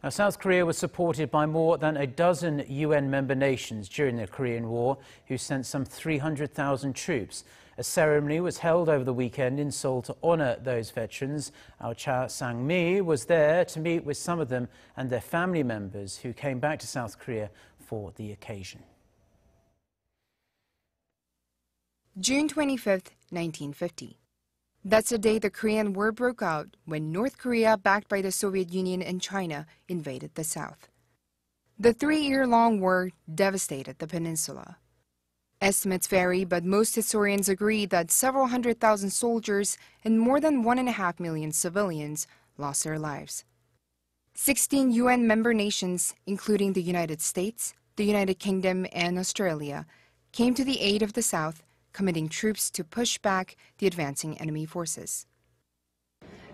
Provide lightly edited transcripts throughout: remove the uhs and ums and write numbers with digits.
Now, South Korea was supported by more than a dozen UN member nations during the Korean War, who sent some 300,000 troops. A ceremony was held over the weekend in Seoul to honor those veterans. Our Cha Sang-mi was there to meet with some of them and their family members who came back to South Korea for the occasion. June 25, 1950. That's the day the Korean War broke out, when North Korea, backed by the Soviet Union and China, invaded the South. The 3-year-long war devastated the peninsula. Estimates vary, but most historians agree that several 100,000 soldiers and more than 1.5 million civilians lost their lives. 16 UN member nations, including the United States, the United Kingdom, and Australia, came to the aid of the South, committing troops to push back the advancing enemy forces.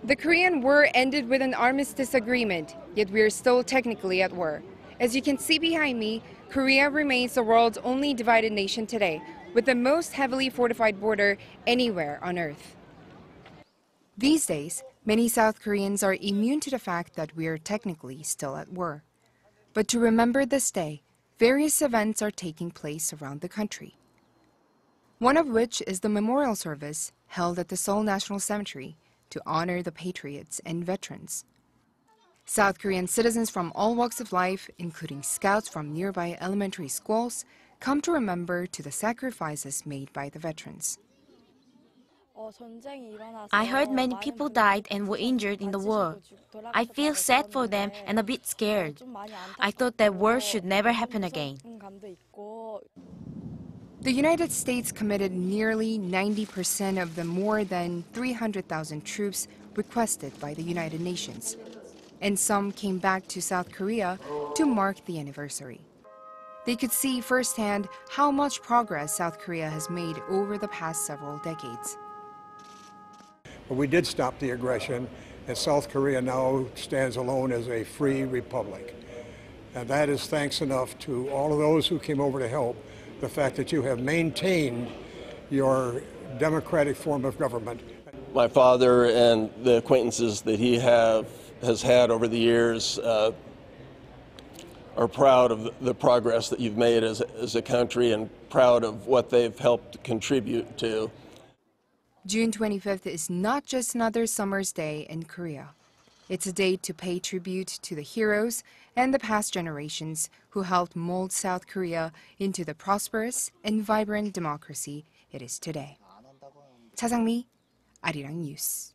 The Korean War ended with an armistice agreement, yet we are still technically at war. As you can see behind me, Korea remains the world's only divided nation today, with the most heavily fortified border anywhere on Earth. These days, many South Koreans are immune to the fact that we are technically still at war. But to remember this day, various events are taking place around the country. One of which is the memorial service held at the Seoul National Cemetery to honor the patriots and veterans. South Korean citizens from all walks of life, including scouts from nearby elementary schools, come to remember to the sacrifices made by the veterans. I heard many people died and were injured in the war. I feel sad for them and a bit scared. I thought that war should never happen again. The United States committed nearly 90% of the more than 300,000 troops requested by the United Nations, and some came back to South Korea to mark the anniversary. They could see firsthand how much progress South Korea has made over the past several decades. But we did stop the aggression, and South Korea now stands alone as a free republic. And that is thanks enough to all of those who came over to help, the fact that you have maintained your democratic form of government. My father and the acquaintances that he has had over the years are proud of the progress that you've made as a country and proud of what they've helped contribute to. June 25th is not just another summer's day in Korea. It's a day to pay tribute to the heroes and the past generations who helped mold South Korea into the prosperous and vibrant democracy it is today. Cha Sang-mi, Arirang News.